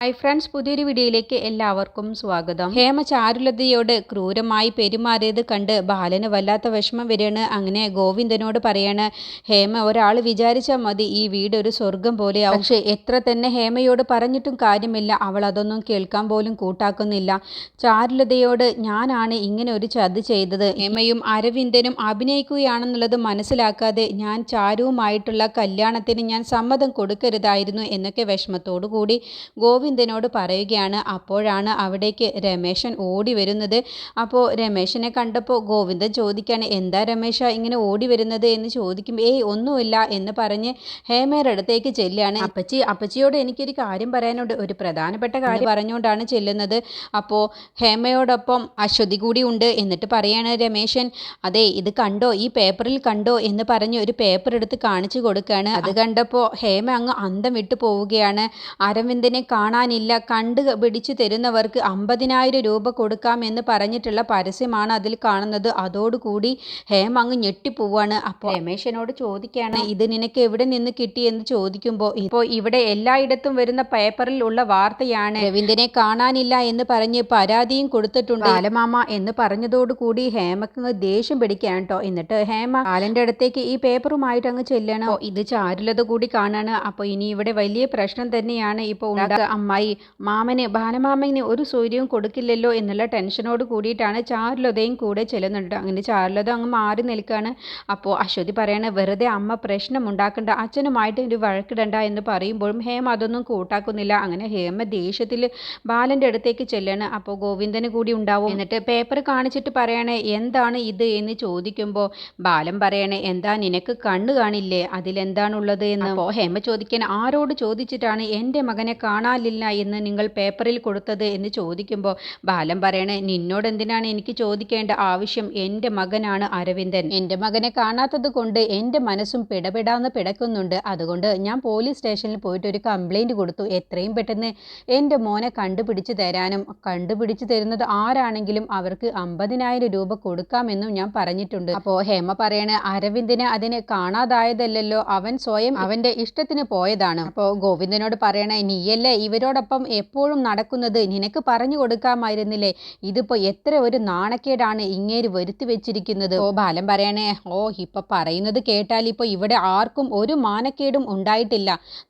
Hi friends, പുതിയൊരു വീഡിയോയിലേക്ക് എല്ലാവർക്കും സ്വാഗതം. ഹേമ ചാരുലതയോട് ക്രൂരമായി പെരുമാറിയത് കണ്ട് ബാലന് വല്ലാത്ത വിഷമം വരികയാണ്. അങ്ങനെ ഗോവിന്ദനോട് പറയാണ്, ഹേമ ഒരാൾ വിചാരിച്ചാൽ മതി ഈ വീട് ഒരു സ്വർഗം പോലെയാവും. പക്ഷേ എത്ര തന്നെ ഹേമയോട് പറഞ്ഞിട്ടും കാര്യമില്ല, അവൾ അതൊന്നും കേൾക്കാൻ പോലും കൂട്ടാക്കുന്നില്ല. ചാരുലതയോട് ഞാനാണ് ഇങ്ങനെ ഒരു ചതി ചെയ്തത്, ഹേമയും അരവിന്ദനും അഭിനയിക്കുകയാണെന്നുള്ളത് മനസ്സിലാക്കാതെ ഞാൻ ചാരുവുമായിട്ടുള്ള കല്യാണത്തിന് ഞാൻ സമ്മതം കൊടുക്കരുതായിരുന്നു എന്നൊക്കെ വിഷമത്തോടു കൂടി ഗോവിന്ദനോട് പറയുകയാണ്. അപ്പോഴാണ് അവിടേക്ക് രമേശൻ ഓടി വരുന്നത്. അപ്പോൾ രമേശനെ കണ്ടപ്പോൾ ഗോവിന്ദൻ ചോദിക്കുകയാണ്, എന്താ രമേശ ഇങ്ങനെ ഓടി വരുന്നത് എന്ന് ചോദിക്കുമ്പോൾ ഒന്നുമില്ല എന്ന് പറഞ്ഞ് ഹേമയുടെ അടുത്തേക്ക് ചെല്ലുകയാണ്. അപ്പച്ചിയോട് എനിക്കൊരു കാര്യം പറയാനുണ്ട്, ഒരു പ്രധാനപ്പെട്ട കാര്യം പറഞ്ഞുകൊണ്ടാണ് ചെല്ലുന്നത്. അപ്പോൾ ഹേമയോടൊപ്പം അശ്വതി കൂടി ഉണ്ട്. എന്നിട്ട് പറയാണ് രമേശൻ, അതെ ഇത് കണ്ടോ, ഈ പേപ്പറിൽ കണ്ടോ എന്ന് പറഞ്ഞ് ഒരു പേപ്പർ എടുത്ത് കാണിച്ചു കൊടുക്കുകയാണ്. അത് കണ്ടപ്പോൾ ഹേമ അങ്ങ് അന്തം വിട്ടു പോവുകയാണ്. അരവിന്ദനെ കാണാനില്ല, കണ്ടു പിടിച്ചു തരുന്നവർക്ക് 50,000 രൂപ കൊടുക്കാമെന്ന് പറഞ്ഞിട്ടുള്ള പരസ്യമാണ് അതിൽ കാണുന്നത്. അതോടുകൂടി ഹേമ അങ്ങ് ഞെട്ടിപ്പോവാണ്. അപ്പോൾ രമേശനോട് ചോദിക്കുകയാണ്, ഇത് നിനക്ക് എവിടെ നിന്ന് കിട്ടി എന്ന് ചോദിക്കുമ്പോൾ, ഇപ്പോൾ ഇവിടെ എല്ലായിടത്തും വരുന്ന പേപ്പറിൽ ഉള്ള വാർത്തയാണ്, അരവിന്ദനെ കാണാനില്ല എന്ന് പറഞ്ഞ് പരാതിയും കൊടുത്തിട്ടുണ്ട് ബാലമാമ എന്ന് പറഞ്ഞതോടുകൂടി ഹേമക്ക് ദേഷ്യം പിടിക്കുകയാണ് കേട്ടോ. എന്നിട്ട് ഹേമ ബാലന്റെ അടുത്തേക്ക് ഈ പേപ്പറുമായിട്ട് അങ്ങ് ചെല്ലണോ. ഇത് ചാരുലത കൂടി കാണാണ്. അപ്പോൾ ഇനി ഇവിടെ വലിയ പ്രശ്നം തന്നെയാണ് ഇപ്പോൾ അമ്മായി. ബാലമാമന് ഒരു സൂര്യവും കൊടുക്കില്ലല്ലോ എന്നുള്ള ടെൻഷനോട് കൂടിയിട്ടാണ് ചാരുലതയും കൂടെ ചെല്ലുന്നുണ്ട്. അങ്ങനെ ചാരുലത അങ്ങ് മാറി നിൽക്കുകയാണ്. അപ്പോൾ അശ്വതി പറയാണ്, വെറുതെ അമ്മ പ്രശ്നം ഉണ്ടാക്കണ്ട, അച്ഛനുമായിട്ട് ഒരു വഴക്കിടണ്ട എന്ന് പറയുമ്പോഴും ഹേമ അതൊന്നും കൂട്ടാക്കുന്നില്ല. അങ്ങനെ ഹേമ ദേഷ്യത്തിൽ ബാലൻ്റെ അടുത്തേക്ക് ചെല്ലാണ്. അപ്പോൾ ഗോവിന്ദന് കൂടി ഉണ്ടാവും. എന്നിട്ട് പേപ്പർ കാണിച്ചിട്ട് പറയണേ, എന്താണ് ഇത് എന്ന് ചോദിക്കുമ്പോൾ ബാലൻ പറയണേ, എന്താ നിനക്ക് കണ്ണു കാണില്ലേ, അതിലെന്താണുള്ളത് എന്ന്. അപ്പോൾ ഹേമ ചോദിക്കാൻ, ആരോട് ചോദിച്ചിട്ടാണ് എൻ്റെ മകനെ കാണാനില്ല എന്ന് നിങ്ങൾ പേപ്പറിൽ കൊടുത്തത് എന്ന് ചോദിക്കുമ്പോൾ ബാലൻ പറയണേ, നിന്നോട് എന്തിനാണ് എനിക്ക് ചോദിക്കേണ്ട ആവശ്യം, എൻ്റെ മകനാണ് അരവിന്ദൻ, എൻ്റെ മകനെ കാണാത്തത് കൊണ്ട് എൻ്റെ മനസ്സും പിടപെടാന്ന് പിടക്കുന്നുണ്ട്. അതുകൊണ്ട് ഞാൻ പോലീസ് സ്റ്റേഷനിൽ പോയിട്ട് ഒരു കംപ്ലൈൻറ്റ് കൊടുത്തു, എത്രയും പെട്ടെന്ന് എൻ്റെ മോനെ കണ്ടുപിടിച്ച് തരാനും, കണ്ടുപിടിച്ച് തരുന്നത് ആരാണെങ്കിലും അവർക്ക് 50,000 രൂപ കൊടുക്കാമെന്നും ഞാൻ പറഞ്ഞിട്ടുണ്ട്. അപ്പോൾ ഹേമ പറയണേ, അരവിന്ദന് അതിന് കാണാതായതല്ലോ, അവൻ സ്വയം അവൻ്റെ ഇഷ്ടത്തിന് പോയതാണ്. അപ്പോൾ ഗോവിന്ദനോട് പറയണേ, നീയല്ലേ ഇവരോടൊപ്പം എപ്പോഴും നടക്കുന്നത്, നിനക്ക് പറഞ്ഞു കൊടുക്കാമായിരുന്നില്ലേ, ഇതിപ്പോൾ എത്ര ഒരു നാണക്കേടാണ് ഇങ്ങേര് വരുത്തി വെച്ചിരിക്കുന്നത്. ഓ ബാലൻ പറയണേ, ഇപ്പൊ പറയുന്നത് കേട്ടാൽ ഇപ്പോൾ ഇവിടെ ആർക്കും ഒരു മാനക്കേടും ഉണ്ടായിട്ടില്ല,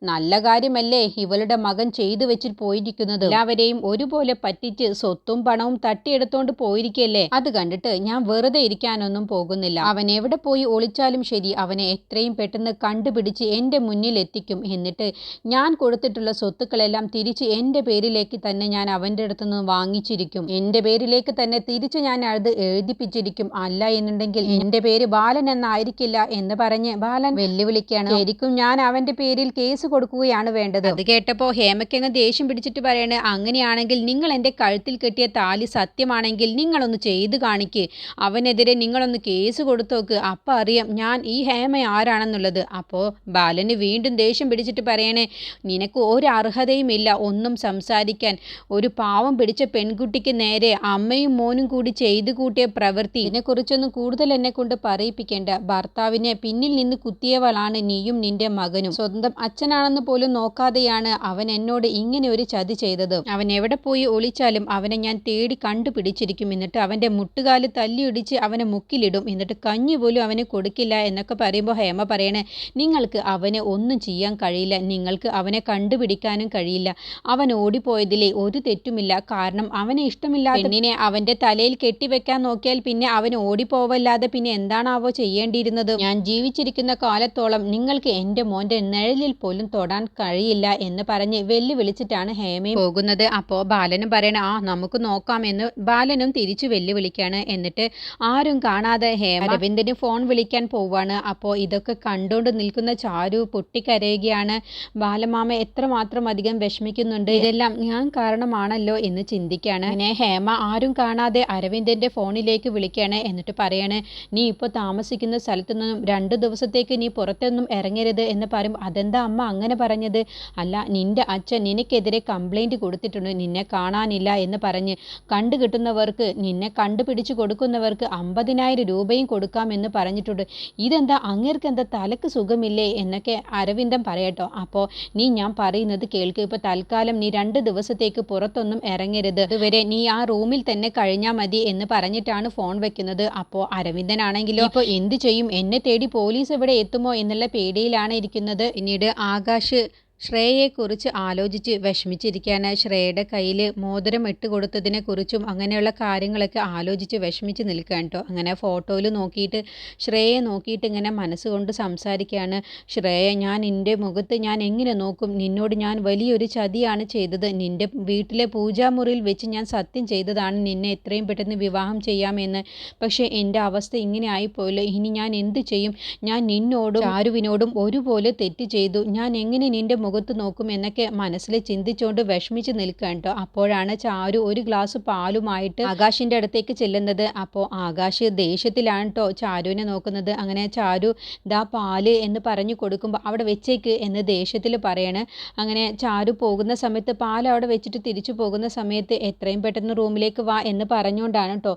നല്ല കാര്യമല്ലേ ഇവളുടെ മകൻ ചെയ്തു വെച്ചിട്ട് പോയിരിക്കുന്നത്, എല്ലാവരെയും ഒരുപോലെ പറ്റിച്ച് സ്വത്തും പണവും തട്ടിയെടുത്തോണ്ട് പോയിരിക്കല്ലേ, അത് കണ്ടിട്ട് ഞാൻ വെറുതെ ഇരിക്കാനൊന്നും പോകുന്നില്ല, അവൻ എവിടെ പോയി ഒളിച്ചാലും ശരി അവനെ എത്രയും പെട്ടെന്ന് കണ്ടുപിടിച്ച് എൻ്റെ മുന്നിൽ എത്തിക്കും, എന്നിട്ട് ഞാൻ കൊടുത്തിട്ടുള്ള സ്വത്തുക്കളെല്ലാം തിരിച്ച് എൻ്റെ പേരിലേക്ക് തന്നെ ഞാൻ അവൻ്റെ അടുത്ത് നിന്ന് വാങ്ങിച്ചിരിക്കും, എൻ്റെ പേരിലേക്ക് തന്നെ തിരിച്ച് ഞാൻ അത് എഴുതിപ്പിച്ചിരിക്കും, അല്ല എന്നുണ്ടെങ്കിൽ എൻ്റെ പേര് ബാലൻ എന്നായിരിക്കില്ല എന്ന് പറഞ്ഞ് ബാലൻ വെല്ലുവിളിക്കുകയാണ്. ശരിക്കും ഞാൻ അവൻ്റെ പേരിൽ കേസ് കൊടുക്കുകയാണ് വേണ്ടത്. അത് കേട്ടപ്പോൾ ഹേമയ്ക്കങ്ങ് ദേഷ്യം പിടിച്ചിട്ട് പറയണേ, അങ്ങനെയാണെങ്കിൽ നിങ്ങൾ എൻ്റെ കഴുത്തിൽ കെട്ടിയ താലി സത്യമാണെങ്കിൽ നിങ്ങളൊന്ന് ചെയ്ത് കാണിക്ക്, അവനെതിരെ നിങ്ങളൊന്ന് കേസ് കൊടുത്തോക്ക്, അപ്പം അറിയാം ഞാൻ ഈ ഹേമ ആരാണെന്നുള്ളത്. അപ്പോൾ ബാലന് വീണ്ടും ദേഷ്യം പിടിച്ചിട്ട് പറയണേ, നിനക്ക് ഒരു അർഹതയും ഇല്ല ഒന്നും സംസാരിക്കാൻ, ഒരു പാവം പിടിച്ച പെൺകുട്ടിക്ക് നേരെ അമ്മയും മോനും കൂടി ചെയ്തു കൂട്ടിയ പ്രവൃത്തി, ഇതിനെക്കുറിച്ചൊന്നും കൂടുതൽ എന്നെ കൊണ്ട് പറയിപ്പിക്കേണ്ട, ഭർത്താവിനെ പിന്നിൽ നിന്ന് കുത്തിയവളാണ് നീയും നിന്റെ മകനും, സ്വന്തം അച്ഛനാണെന്ന് പോലും നോക്കാതെയാണ് അവൻ എന്നോട് ഇങ്ങനെ ഒരു ചതി ചെയ്തത്, അവൻ എവിടെ പോയി ഒളിച്ചാലും അവനെ ഞാൻ തേടി കണ്ടുപിടിച്ചിരിക്കും, എന്നിട്ട് അവൻ്റെ മുട്ടുകാല് തല്ലിയൊടിച്ച് അവനെ മുക്കിലിടും, എന്നിട്ട് കഞ്ഞി പോലും അവന് കൊടുക്കില്ല എന്നൊക്കെ പറയുമ്പോൾ ഹേമ പറയണേ, നിങ്ങൾക്ക് അവനെ ഒന്നും ചെയ്യാൻ കഴിയില്ല, നിങ്ങൾക്ക് അവനെ കണ്ടുപിടിക്കാനും കഴിയില്ല, അവൻ ഓടിപ്പോയതിലെ ഒരു തെറ്റുമില്ല, കാരണം അവനെ ഇഷ്ടമില്ലാത്ത പെണ്ണിനെ അവൻ്റെ തലയിൽ കെട്ടിവെക്കാൻ നോക്കിയാൽ പിന്നെ അവൻ ഓടിപ്പോവല്ലാതെ പിന്നെ എന്താണാവോ ചെയ്യേണ്ടിയിരുന്നത്, ഞാൻ ജീവിച്ചിരിക്കുന്ന കാലത്തോളം നിങ്ങൾക്ക് എൻ്റെ മോൻ്റെ നിഴലിൽ പോലും തൊടാൻ കഴിയില്ല എന്ന് പറഞ്ഞ് വെല്ലുവിളിച്ചിട്ടാണ് ഹേമയും പോകുന്നത്. അപ്പോൾ ബാലനും പറയണ, നമുക്ക് നോക്കാം എന്ന് ബാലനും തിരിച്ചു വെല്ലുവിളിക്കുകയാണ്. എന്നിട്ട് ആരും കാണാതെ ഹേമ അരവിന്ദന് ഫോൺ വിളിക്കാൻ പോവാണ്. അപ്പോൾ ഇതൊക്കെ കണ്ടുകൊണ്ട് നിൽക്കുന്ന ചാരു പൊട്ടിക്കരയുകയാണ്. ബാലമാമ എത്രമാത്രം അധികം വിഷമിക്കുന്നുണ്ട്, ഇതെല്ലാം ഞാൻ കാരണമാണല്ലോ എന്ന് ചിന്തിക്കുകയാണ്. അങ്ങനെ ഹേമ ആരും കാണാതെ അരവിന്ദന്റെ ഫോണിലേക്ക് വിളിക്കുകയാണ്. എന്നിട്ട് പറയാണ്, നീ ഇപ്പോൾ താമസിക്കുന്ന സ്ഥലത്തു നിന്നും 2 ദിവസത്തേക്ക് നീ പുറത്തൊന്നും ഇറങ്ങരുത് എന്ന് പറയും. അതെന്താ അമ്മ അങ്ങനെ പറഞ്ഞത്? അല്ല, നിന്റെ അച്ഛൻ നിനക്കെതിരെ കംപ്ലൈൻറ്റ് കൊടുത്തിട്ടുണ്ട്, നിന്നെ കാണാനില്ല എന്ന് പറഞ്ഞ്, കണ്ടുകിട്ടുന്നവർക്ക് നിന്നെ കണ്ടുപിടിച്ച് കൊടുക്കുന്നവർക്ക് 50,000 രൂപയും കൊടുക്കാമെന്ന് പറഞ്ഞിട്ടുണ്ട്. ഇതെന്താ അങ്ങേർക്ക് എന്താ തലക്ക് സുഖമില്ലേ എന്നൊക്കെ അരവിന്ദൻ പറയട്ടോ. അപ്പോൾ നീ ഞാൻ പറയുന്നത് കേൾക്ക്, ഇപ്പോൾ തൽക്കാലം നീ 2 ദിവസത്തേക്ക് പുറത്തൊന്നും ഇറങ്ങരുത്, അതുവരെ നീ ആ റൂമിൽ തന്നെ കഴിഞ്ഞാൽ മതി എന്ന് പറഞ്ഞിട്ടാണ് ഫോൺ വെക്കുന്നത്. അപ്പോൾ അരവിന്ദനാണെങ്കിലോ ഇപ്പോൾ എന്ത് ചെയ്യും, എന്നെ തേടി പോലീസ് ഇവിടെ എത്തുമോ എന്നുള്ള പേടിയിലാണ് ഇരിക്കുന്നത്. പിന്നീട് ആകാശ് ശ്രേയയെക്കുറിച്ച് ആലോചിച്ച് വിഷമിച്ചിരിക്കുകയാണ്. ശ്രേയയുടെ കയ്യിൽ മോതിരം ഇട്ട് കൊടുത്തതിനെക്കുറിച്ചും അങ്ങനെയുള്ള കാര്യങ്ങളൊക്കെ ആലോചിച്ച് വിഷമിച്ച് നിൽക്കുകയാണ് കേട്ടോ. അങ്ങനെ ഫോട്ടോയിൽ നോക്കിയിട്ട് ശ്രേയയെ നോക്കിയിട്ട് ഇങ്ങനെ മനസ്സുകൊണ്ട് സംസാരിക്കുകയാണ്. ശ്രേയ, ഞാൻ നിൻ്റെ മുഖത്ത് ഞാൻ എങ്ങനെ നോക്കും? നിന്നോട് ഞാൻ വലിയൊരു ചതിയാണ് ചെയ്തത്. നിൻ്റെ വീട്ടിലെ പൂജാമുറിയിൽ വെച്ച് ഞാൻ സത്യം ചെയ്തതാണ് നിന്നെ എത്രയും പെട്ടെന്ന് വിവാഹം ചെയ്യാമെന്ന്. പക്ഷേ എൻ്റെ അവസ്ഥ ഇങ്ങനെ ആയിപ്പോയല്ലോ. ഇനി ഞാൻ എന്ത് ചെയ്യും? ഞാൻ നിന്നോടും ചാരുവിനോടും ഒരുപോലെ തെറ്റ് ചെയ്തു. ഞാൻ എങ്ങനെ നിൻ്റെ മുഖത്ത് നോക്കും എന്നൊക്കെ മനസ്സിൽ ചിന്തിച്ചുകൊണ്ട് വിഷമിച്ച് നിൽക്കുകയാണ് കേട്ടോ. അപ്പോഴാണ് ചാരു ഒരു ഗ്ലാസ് പാലുമായിട്ട് ആകാശിൻ്റെ അടുത്തേക്ക് ചെല്ലുന്നത്. അപ്പോൾ ആകാശ് ദേഷ്യത്തിലാണ് കേട്ടോ ചാരുവിനെ നോക്കുന്നത്. അങ്ങനെ ചാരു ദാ പാല് എന്ന് പറഞ്ഞു കൊടുക്കുമ്പോൾ അവിടെ വെച്ചേക്ക് എന്ന് ദേഷ്യത്തിൽ പറയാണ്. അങ്ങനെ ചാരു പോകുന്ന സമയത്ത് പാൽ അവിടെ വെച്ചിട്ട് തിരിച്ചു പോകുന്ന സമയത്ത് എത്രയും പെട്ടെന്ന് റൂമിലേക്ക് വാ എന്ന് പറഞ്ഞുകൊണ്ടാണ് കേട്ടോ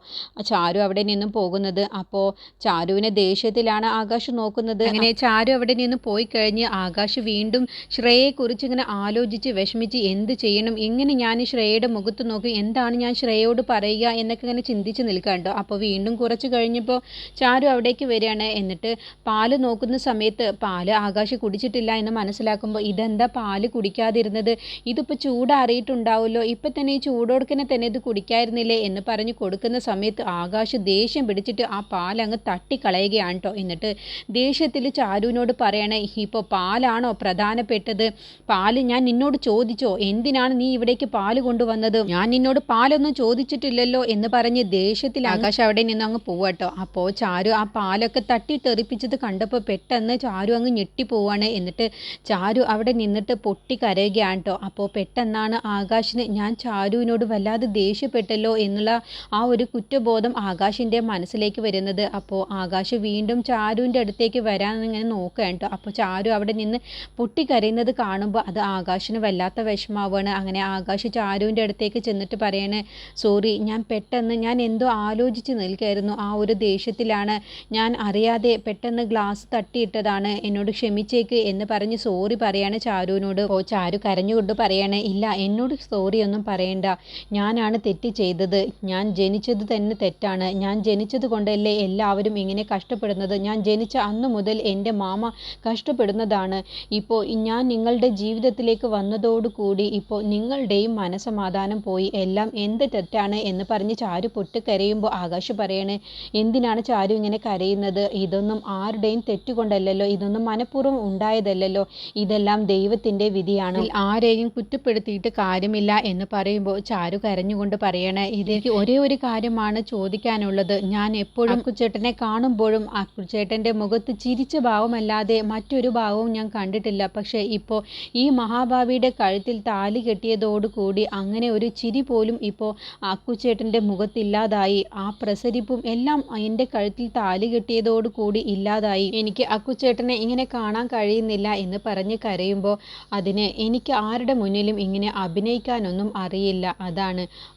ചാരു അവിടെ നിന്നും പോകുന്നത്. അപ്പോൾ ചാരുവിനെ ദേഷ്യത്തിലാണ് ആകാശ് നോക്കുന്നത്. അങ്ങനെ ചാരു അവിടെ നിന്ന് പോയി കഴിഞ്ഞ് ആകാശ് വീണ്ടും ശ്രേയയെക്കുറിച്ച് ഇങ്ങനെ ആലോചിച്ച് വിഷമിച്ച് എന്ത് ചെയ്യണം, എങ്ങനെ ഞാൻ ശ്രേയയുടെ മുഖത്ത് നോക്കി എന്താണ് ഞാൻ ശ്രേയയോട് പറയുക എന്നൊക്കെ ഇങ്ങനെ ചിന്തിച്ച് നിൽക്കാണ്ടോ. അപ്പോൾ വീണ്ടും കുറച്ച് കഴിഞ്ഞപ്പോൾ ചാരു അവിടേക്ക് വരികയാണ്. എന്നിട്ട് പാല് നോക്കുന്ന സമയത്ത് പാല് ആകാശ് കുടിച്ചിട്ടില്ല എന്ന് മനസ്സിലാക്കുമ്പോൾ ഇതെന്താ പാല് കുടിക്കാതിരുന്നത്, ഇതിപ്പോൾ ചൂടാറിയിട്ടുണ്ടാവുമല്ലോ, ഇപ്പം തന്നെ ഈ ചൂടോടുക്കനെ തന്നെ ഇത് കുടിക്കായിരുന്നില്ലേ എന്ന് പറഞ്ഞ് കൊടുക്കുന്ന സമയത്ത് ആകാശ് ദേഷ്യം പിടിച്ചിട്ട് ആ പാലങ്ങ് തട്ടിക്കളയുകയാണ് കേട്ടോ. എന്നിട്ട് ദേഷ്യത്തിൽ ചാരുവിനോട് പറയണേ, ഇപ്പോൾ പാലാണോ പ്രധാനപ്പെട്ടത്? പാല് ഞാൻ നിന്നോട് ചോദിച്ചോ? എന്തിനാണ് നീ ഇവിടേക്ക് പാല് കൊണ്ടുവന്നത്? ഞാൻ നിന്നോട് പാലൊന്നും ചോദിച്ചിട്ടില്ലല്ലോ എന്ന് പറഞ്ഞ് ദേഷ്യത്തിൽ ആകാശ് അവിടെ നിന്ന് അങ്ങ് പോവാട്ടോ. അപ്പോൾ ചാരു ആ പാലൊക്കെ തട്ടിത്തെറിപ്പിച്ചത് കണ്ടപ്പോൾ പെട്ടെന്ന് ചാരു അങ്ങ് ഞെട്ടിപ്പോവാണ്. എന്നിട്ട് ചാരു അവിടെ നിന്നിട്ട് പൊട്ടിക്കരയുകയാണ് കേട്ടോ. അപ്പോൾ പെട്ടെന്നാണ് ആകാശിന് ഞാൻ ചാരുവിനോട് വല്ലാതെ ദേഷ്യപ്പെട്ടല്ലോ എന്നുള്ള ആ ഒരു കുറ്റബോധം ആകാശിൻ്റെ മനസ്സിലേക്ക് വരുന്നത്. അപ്പോൾ ആകാശ് വീണ്ടും ചാരുവിൻ്റെ അടുത്തേക്ക് വരാനിങ്ങനെ നോക്കുകയാണ് കേട്ടോ. അപ്പോൾ ചാരു അവിടെ നിന്ന് പൊട്ടിക്കരയുന്നത് കാണുമ്പോൾ അത് ആകാശിന് വല്ലാത്ത വിഷമാവുകയാണ്. അങ്ങനെ ആകാശ് ചാരുവിൻ്റെ അടുത്തേക്ക് ചെന്നിട്ട് പറയാണ്, സോറി, ഞാൻ പെട്ടെന്ന് ഞാൻ എന്തോ ആലോചിച്ച് നിൽക്കായിരുന്നു, ആ ഒരു ദേഷ്യത്തിലാണ്, ഞാൻ അറിയാതെ പെട്ടെന്ന് ഗ്ലാസ് തട്ടിയിട്ടതാണ്, എന്നോട് ക്ഷമിച്ചേക്ക് എന്ന് പറഞ്ഞ് സോറി പറയാണ് ചാരുവിനോട്. ഓ ചാരു കരഞ്ഞുകൊണ്ട് പറയാണ്, ഇല്ല എന്നോട് സോറി ഒന്നും പറയണ്ട, ഞാനാണ് തെറ്റ് ചെയ്തത്, ഞാൻ ജനിച്ചത് തന്നെ തെറ്റാണ്, ഞാൻ ജനിച്ചത് കൊണ്ടല്ലേ എല്ലാവരും ഇങ്ങനെ കഷ്ടപ്പെടുന്നത്, ഞാൻ ജനിച്ച അന്നു മുതൽ എൻ്റെ മാമ കഷ്ടപ്പെടുന്നതാണ്, ഇപ്പോൾ ഞാൻ നിങ്ങളുടെ ജീവിതത്തിലേക്ക് വന്നതോടുകൂടി ഇപ്പോൾ നിങ്ങളുടെയും മനസമാധാനം പോയി, എല്ലാം എന്ത് തെറ്റാണ് എന്ന് പറഞ്ഞ് ചാരു പൊട്ടിക്കരയുമ്പോൾ ആകാശ് പറയാണ്, എന്തിനാണ് ചാരു ഇങ്ങനെ കരയുന്നത്, ഇതൊന്നും ആരുടെയും തെറ്റുകൊണ്ടല്ലല്ലോ, ഇതൊന്നും മനഃപൂർവ്വം ഉണ്ടായതല്ലല്ലോ, ഇതെല്ലാം ദൈവത്തിൻ്റെ വിധിയാണ്, ആരെയും കുറ്റപ്പെടുത്തിയിട്ട് കാര്യമില്ല എന്ന് പറയുമ്പോൾ ചാരു കരഞ്ഞുകൊണ്ട് പറയണേ, ഇതെനിക്ക് ഒരേ ഒരു കാര്യമാണ് ചോദിക്കാനുള്ളത്, ഞാൻ എപ്പോഴും അക്കുച്ചേട്ടനെ കാണുമ്പോഴും അക്കുച്ചേട്ടൻ്റെ മുഖത്ത് ചിരിച്ച ഭാവമല്ലാതെ മറ്റൊരു ഭാവവും ഞാൻ കണ്ടിട്ടില്ല, പക്ഷേ ഇപ്പോൾ ഈ മഹാഭാവിയുടെ കഴുത്തിൽ താലി കെട്ടിയതോടുകൂടി അങ്ങനെ ഒരു ചിരി പോലും ഇപ്പോൾ അക്കുച്ചേട്ടൻ്റെ മുഖത്തില്ലാതായി, ആ പ്രസരിപ്പും എല്ലാം എൻ്റെ കഴുത്തിൽ താലി കെട്ടിയതോടുകൂടി ഇല്ലാതായി, എനിക്ക് അക്കുച്ചേട്ടനെ ഇങ്ങനെ കാണാൻ കഴിയുന്നില്ല എന്ന് പറഞ്ഞ് കരയുമ്പോൾ അതിന് എനിക്ക് ആരുടെ മുന്നിലും ഇങ്ങനെ അഭിനയിക്കാനൊന്നും അറിയില്ല,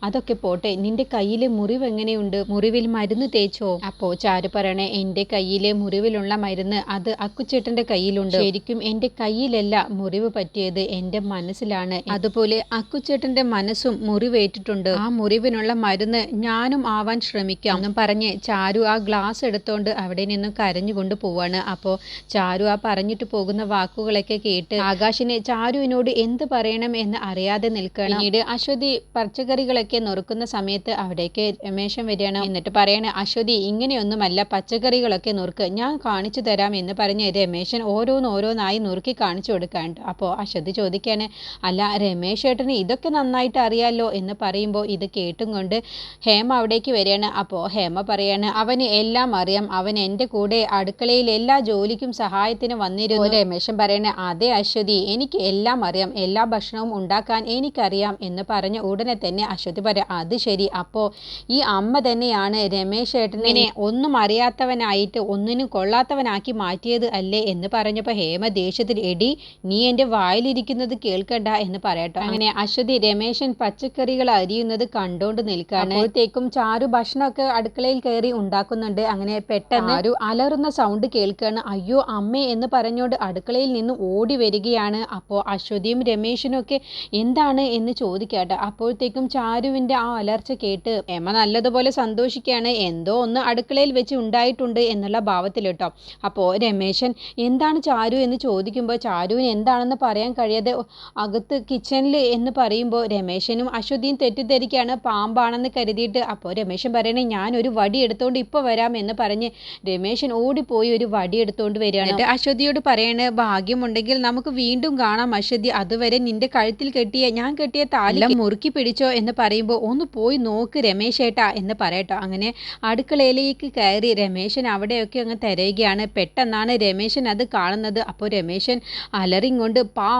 അതൊക്കെ പോട്ടെ, നിന്റെ കയ്യിലെ മുറിവ് എങ്ങനെയുണ്ട്, മുറിവിൽ മരുന്ന് തേച്ചോ? അപ്പോൾ ചാരു പറയണേ, എൻ്റെ കയ്യിലെ മുറിവിലുള്ള മരുന്ന് അത് അക്കുച്ചേട്ടൻ്റെ കയ്യിലുണ്ട്, ശരിക്കും എൻ്റെ കയ്യിലല്ല മുറിവ് പറ്റിയത്, എൻ്റെ മനസ്സിലാണ്, അതുപോലെ അക്കുച്ചേട്ടൻ്റെ മനസ്സും മുറിവേറ്റിട്ടുണ്ട്, ആ മുറിവിനുള്ള മരുന്ന് ഞാനും ആവാൻ ശ്രമിക്കാം എന്നും പറഞ്ഞ് ചാരു ആ ഗ്ലാസ് എടുത്തോണ്ട് അവിടെ നിന്നും കരഞ്ഞുകൊണ്ട് പോവാണ്. അപ്പോൾ ചാരു ആ പറഞ്ഞിട്ട് പോകുന്ന വാക്കുകളൊക്കെ കേട്ട് ആകാശിനെ ചാരുവിനോട് എന്ത് പറയണം എന്ന് അറിയാതെ നിൽക്കണം. പിന്നീട് അശ്വതി പച്ചക്കറികളൊക്കെ നുറുക്കുന്ന സമയത്ത് അവിടേക്ക് രമേശൻ വരികയാണ്. എന്നിട്ട് പറയണേ, അശ്വതി ഇങ്ങനെയൊന്നുമല്ല, പച്ചക്കറികളൊക്കെ നുറുക്ക്, ഞാൻ കാണിച്ചു തരാം എന്ന് പറഞ്ഞ് രമേശൻ ഓരോന്നായി നുറുക്കി കാണിച്ചു കൊടുക്കാണ്ട്. അപ്പോൾ അശ്വതി ചോദിക്കാണ്, അല്ല രമേശ് ഏട്ടന് ഇതൊക്കെ നന്നായിട്ട് അറിയാലോ എന്ന് പറയുമ്പോൾ ഇത് കേട്ടും കൊണ്ട് ഹേമ അവിടേക്ക് വരികയാണ്. അപ്പോൾ ഹേമ പറയാണ്, അവന് എല്ലാം അറിയാം, അവൻ എൻ്റെ കൂടെ അടുക്കളയിൽ എല്ലാ ജോലിക്കും സഹായത്തിന് വന്നിരുന്നു. രമേശൻ പറയണേ, അതെ അശ്വതി, എനിക്ക് എല്ലാം അറിയാം, എല്ലാ ഭക്ഷണവും ഉണ്ടാക്കാൻ എനിക്കറിയാം എന്ന് പറഞ്ഞ ഉടനെ തന്നെ അശ്വതി പറയാം, അത് ശരി, അപ്പോൾ ഈ അമ്മ തന്നെയാണ് രമേശ് ഏട്ടനെ ഒന്നും അറിയാത്തവനായിട്ട് ഒന്നിനും കൊള്ളാത്തവനാക്കി മാറ്റിയത് അല്ലേ എന്ന് പറഞ്ഞപ്പോൾ ഹേമ ദേഷ്യത്തിൽ, എടി നീ എൻ്റെ വായിലിരിക്കുന്നത് കേൾക്കണ്ട എന്ന് പറയട്ടോ. അങ്ങനെ അശ്വതി രമേശൻ പച്ചക്കറികൾ അരിയുന്നത് കണ്ടോണ്ട് നിൽക്കാണ്. അപ്പോഴത്തേക്കും ചാരു ഭക്ഷണമൊക്കെ അടുക്കളയിൽ കയറി ഉണ്ടാക്കുന്നുണ്ട്. അങ്ങനെ പെട്ടെന്ന് ചാരു അലറുന്ന സൗണ്ട് കേൾക്കുകയാണ്. അയ്യോ അമ്മേ എന്ന് പറഞ്ഞുകൊണ്ട് അടുക്കളയിൽ നിന്ന് ഓടി വരികയാണ്. അപ്പോൾ അശ്വതിയും രമേശനും ഒക്കെ എന്താണ് എന്ന് ചോദിക്കാട്ടെ. അപ്പോഴത്തേക്കും ചാരുവിൻ്റെ ആ അലർച്ച കേട്ട് ഹേമ നല്ലതുപോലെ സന്തോഷിക്കുകയാണ്. എന്തോ ഒന്ന് അടുക്കളയിൽ വെച്ച് ഉണ്ടായിട്ടുണ്ട് എന്നുള്ള ഭാവത്തിൽ കേട്ടോ. അപ്പോൾ രമേശൻ എന്താണ് ചാരു എന്ന് ചോദിക്കുമ്പോൾ ചാരുവിന് എന്താണെന്ന് പറയാൻ കഴിയാതെ അകത്ത് കിച്ചണിൽ എന്ന് പറയുമ്പോൾ രമേശനും അശ്വതിയും തെറ്റിദ്ധരിക്കുകയാണ് പാമ്പാണെന്ന് കരുതിയിട്ട്. അപ്പോൾ രമേശൻ പറയണേ ഞാനൊരു വടി എടുത്തുകൊണ്ട് ഇപ്പോൾ വരാം എന്ന് പറഞ്ഞ് രമേശൻ ഓടിപ്പോയി ഒരു വടി എടുത്തുകൊണ്ട് വരികയാണ്. അശ്വതിയോട് പറയണേ ഭാഗ്യമുണ്ടെങ്കിൽ നമുക്ക് വീണ്ടും കാണാം അശ്വതി, അതുവരെ നിന്റെ കഴുത്തിൽ ഞാൻ കെട്ടിയ താലി മുറുക്കി പിടിച്ചോ എന്ന് പറയുമ്പോൾ ഒന്ന് പോയി നോക്ക് രമേശേട്ടാ എന്ന് പറയട്ടോ. അങ്ങനെ അടുക്കളയിലേക്ക് കയറി രമേശൻ അവിടെയൊക്കെ അങ്ങ് തിരയുകയാണ്. പെട്ടെന്നാണ് രമേശൻ അത് കാണുന്നത്. അപ്പോൾ രമേശൻ അലറിങ്ങൊണ്ട് പാ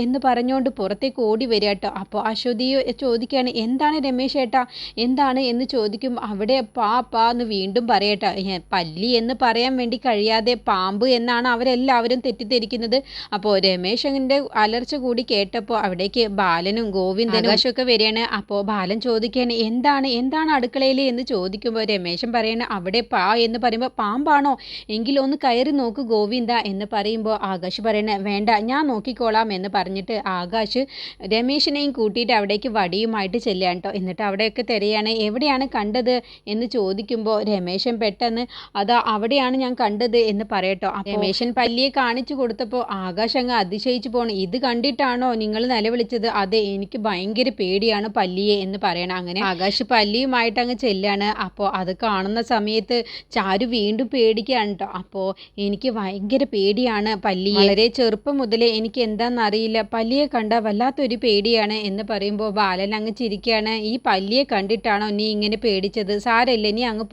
എന്ന് പറഞ്ഞുകൊണ്ട് പുറത്തേക്ക് ഓടി വരിക കേട്ടോ. അപ്പോൾ അശ്വതി ചോദിക്കുകയാണ് എന്താണ് രമേശേട്ടാ എന്താണ് എന്ന് ചോദിക്കും. അവിടെ പാ എന്ന് വീണ്ടും പറയട്ടോ. പല്ലി എന്ന് പറയാൻ വേണ്ടി കഴിയാതെ പാമ്പ് എന്നാണ് അവരെല്ലാവരും തെറ്റിദ്ധരിക്കുന്നത്. അപ്പോൾ രമേശൻ്റെ അലർച്ച കൂടി കേട്ടപ്പോൾ അവിടേക്ക് ബാലനും ഗോവിന്ദനും ആകാശമൊക്കെ വരികയാണ്. അപ്പോൾ ബാലൻ ചോദിക്കുകയാണ് എന്താണ് അടുക്കളയിൽ എന്ന് ചോദിക്കുമ്പോൾ രമേശൻ പറയണ അവിടെ എന്ന് പറയുമ്പോൾ പാമ്പാണോ എങ്കിലും ഒന്ന് കയറി നോക്ക് ഗോവിന്ദ എന്ന് പറയുമ്പോൾ ആകാശ് പറയണ വേണ്ട ഞാൻ നോക്കിക്കോളാം എന്ന് പറഞ്ഞിട്ട് ആകാശ് രമേശിനെയും കൂട്ടിയിട്ട് അവിടേക്ക് വടിയുമായിട്ട് ചെല്ലുകയാണ് കേട്ടോ. എന്നിട്ട് അവിടെയൊക്കെ തിരയാണ്. എവിടെയാണ് കണ്ടത് എന്ന് ചോദിക്കുമ്പോൾ രമേശൻ പെട്ടെന്ന് അതാ അവിടെയാണ് ഞാൻ കണ്ടത് എന്ന് പറയട്ടോ. രമേശൻ പല്ലിയെ കാണിച്ചു കൊടുത്തപ്പോൾ ആകാശ് അങ്ങ് അതിശയിച്ചു പോകണം. ഇത് കണ്ടിട്ടാണോ നിങ്ങൾ നിലവിളിച്ചത്? അതെ എനിക്ക് ഭയങ്കര പേടിയാണ് പല്ലിയെ എന്ന് പറയണം. അങ്ങനെ ആകാശ് പല്ലിയുമായിട്ട് അങ്ങ് ചെല്ലാണ്. അപ്പോൾ അത് കാണുന്ന സമയത്ത് ചാരു വീണ്ടും പേടിക്കുകയാണ് കേട്ടോ. അപ്പോൾ എനിക്ക് ഭയങ്കര പേടിയാണ് പല്ലിയെ, വളരെ ചെറുപ്പം മുതലേ എനിക്ക് എന്താണെന്നറിയില്ല പല്ലിയെ കണ്ട വല്ലാത്തൊരു പേടിയാണ് എന്ന് പറയുമ്പോൾ ബാലൻ അങ്ങ് ചിരിക്കുകയാണ്. ഈ പല്ലിയെ കണ്ടിട്ടാണോ നീ ഇങ്ങനെ പേടിച്ചത്? സാരമില്ല നീ അങ്ങ്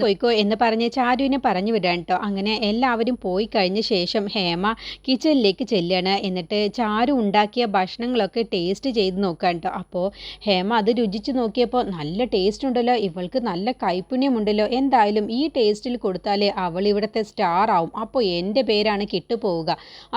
പോയിക്കോ എന്ന് പറഞ്ഞ് ചാരുവിനെ പറഞ്ഞു വിടാൻ കേട്ടോ. അങ്ങനെ എല്ലാവരും പോയി കഴിഞ്ഞ ശേഷം ഹേമ കിച്ചണിലേക്ക് ചെല്ലുകയാണ്. എന്നിട്ട് ചാരു ഉണ്ടാക്കിയ ഭക്ഷണങ്ങളൊക്കെ ടേസ്റ്റ് ചെയ്ത് നോക്കാൻ കേട്ടോ. അപ്പോൾ ഹേമ അത് രുചിച്ച് നോക്കിയപ്പോൾ നല്ല ടേസ്റ്റ് ഉണ്ടല്ലോ, ഇവൾക്ക് നല്ല കൈപുണ്യമുണ്ടല്ലോ, എന്തായാലും ഈ ടേസ്റ്റിൽ കൊടുത്താലേ അവൾ ഇവിടുത്തെ സ്റ്റാർ ആവും, അപ്പോൾ എൻ്റെ പേരാണ് കിട്ടുപോവുക,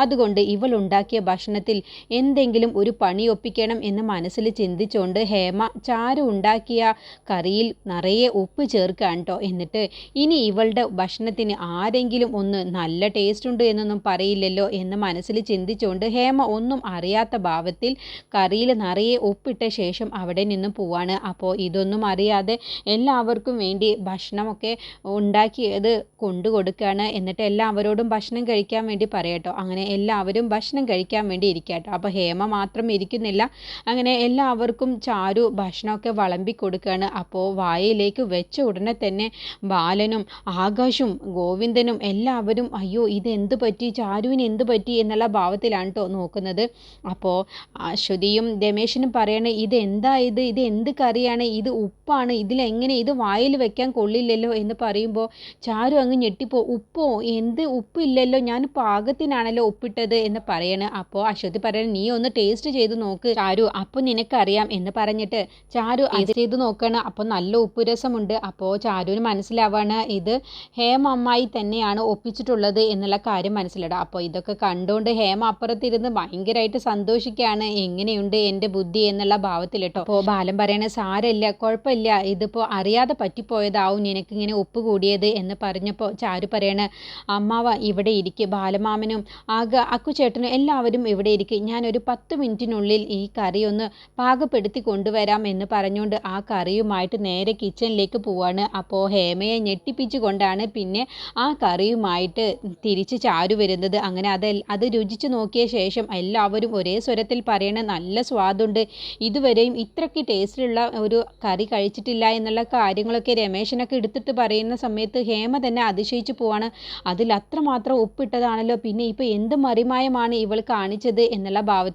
അതുകൊണ്ട് ഇവൾ ഉണ്ടാക്കിയ ഭക്ഷണത്തിൽ എന്തെങ്കിലും ഒരു പണി ഒപ്പിക്കണം എന്ന് മനസ്സിൽ ചിന്തിച്ചുകൊണ്ട് ഹേമ ചാരു ഉണ്ടാക്കിയ കറിയിൽ നിറയെ ഉപ്പ് ചേർക്കാൻ കേട്ടോ. എന്നിട്ട് ഇനി ഇവളുടെ ഭക്ഷണത്തിന് ആരെങ്കിലും ഒന്ന് നല്ല ടേസ്റ്റ് ഉണ്ട് എന്നൊന്നും പറയില്ലല്ലോ എന്ന് മനസ്സിൽ ചിന്തിച്ചുകൊണ്ട് ഹേമ ഒന്നും അറിയാത്ത ഭാവത്തിൽ കറിയിൽ നിറയെ ഉപ്പിട്ട ശേഷം അവിടെ നിന്നും പോവാണ്. അപ്പോൾ ഇതൊന്നും അറിയാതെ എല്ലാവർക്കും വേണ്ടി ഭക്ഷണമൊക്കെ ഉണ്ടാക്കിയത് കൊണ്ടു കൊടുക്കുകയാണ്. എന്നിട്ട് എല്ലാവരോടും ഭക്ഷണം കഴിക്കാൻ വേണ്ടി പറയട്ടോ. അങ്ങനെ എല്ലാവരും ഭക്ഷണം കഴിക്കാൻ വേണ്ടി ഇരിക്കട്ടോ. അപ്പോൾ ഹേമ മാത്രം ഇരിക്കുന്നില്ല. അങ്ങനെ എല്ലാവർക്കും ചാരു ഭക്ഷണമൊക്കെ വിളമ്പി കൊടുക്കുകയാണ്. അപ്പോൾ വായയിലേക്ക് വെച്ച ഉടനെ തന്നെ ബാലനും ആകാശും ഗോവിന്ദനും എല്ലാവരും അയ്യോ ഇതെന്ത് പറ്റി, ചാരുവിന് എന്ത് പറ്റി എന്നുള്ള ഭാവത്തിലാണ് കേട്ടോ നോക്കുന്നത്. അപ്പോൾ അശ്വതിയും രമേശനും പറയണേ ഇതെന്താ ഇത് എന്ത് കറിയാണ്, ഇത് ഉപ്പാണ്, ഇതിലെങ്ങനെ ഇത് വായിൽ വെക്കാൻ കൊള്ളില്ലല്ലോ എന്ന് പറയുമ്പോൾ ചാരു അങ്ങ് ഞെട്ടിപ്പോ ഉപ്പോ എന്ത് ഉപ്പില്ലല്ലോ ഞാൻ പാകത്തിനാണല്ലോ ഉപ്പിട്ടത് എന്ന് പറയണ. അപ്പോൾ അശ്വതി പറയണ നീ ഒന്ന് ടേസ്റ്റ് ചെയ്ത് നോക്ക് ചാരു അപ്പോൾ നിനക്കറിയാം എന്ന് പറഞ്ഞിട്ട് ചാരു അത് ചെയ്ത് നോക്കണം. അപ്പോൾ നല്ല ഉപ്പ് രസമുണ്ട്. അപ്പോൾ ചാരുവിന് മനസ്സിലാവാണ് ഇത് ഹേമ അമ്മായി തന്നെയാണ് ഒപ്പിച്ചിട്ടുള്ളത് എന്നുള്ള കാര്യം മനസ്സിലിടാം. അപ്പോൾ ഇതൊക്കെ കണ്ടുകൊണ്ട് ഹേമ അപ്പുറത്തിരുന്ന് ഭയങ്കരമായിട്ട് സന്തോഷിക്കുകയാണ്. എങ്ങനെയുണ്ട് എൻ്റെ ബുദ്ധി എന്നുള്ള ഭാവത്തിൽ കേട്ടോ. അപ്പോൾ ബാലൻ പറയണ സാരമില്ല കുഴപ്പമില്ല, ഇതിപ്പോൾ അറിയാതെ പറ്റിപ്പോയതാവും നിനക്കിങ്ങനെ ഉപ്പ് കൂടിയത് എന്ന് പറഞ്ഞപ്പോൾ ചാരു പറയണ അമ്മാവ ഇവിടെ ഇരിക്കുക, ബാലമാമനും അക്കുചേട്ടനും എല്ലാവരും ഇവിടെ ഇരിക്കുക, ഞാനൊരു 10 മിനിറ്റിനുള്ളിൽ ഈ കറി ഒന്ന് പാകപ്പെടുത്തി കൊണ്ടുവരാം എന്ന് പറഞ്ഞുകൊണ്ട് ആ കറിയുമായിട്ട് നേരെ കിച്ചണിലേക്ക് പോവാണ്. അപ്പോൾ ഹേമയെ ഞെട്ടിപ്പിച്ചു കൊണ്ടാണ് പിന്നെ ആ കറിയുമായിട്ട് തിരിച്ച് ചാരു വരുന്നത്. അങ്ങനെ അത് രുചിച്ച് നോക്കിയ ശേഷം എല്ലാവരും ഒരേ സ്വരത്തിൽ പറയണ നല്ല സ്വാദുണ്ട്, ഇതുവരെയും ഇത്രയ്ക്ക് ടേസ്റ്റിലുള്ള ഒരു കറി കഴിച്ചിട്ടില്ല എന്നുള്ള കാര്യങ്ങളൊക്കെ രമേശനൊക്കെ എടുത്തിട്ട് പറയുന്ന സമയത്ത് ഹേമ തന്നെ അതിശയിച്ചു പോവാണ്. അതിൽ അത്രമാത്രം ഉപ്പിട്ടതാണല്ലോ, പിന്നെ ഇപ്പോൾ എന്ത് മറിമായമാണ് ഇവൾ കാണിച്ചത് എന്നുള്ള ഭാവത്തിൽ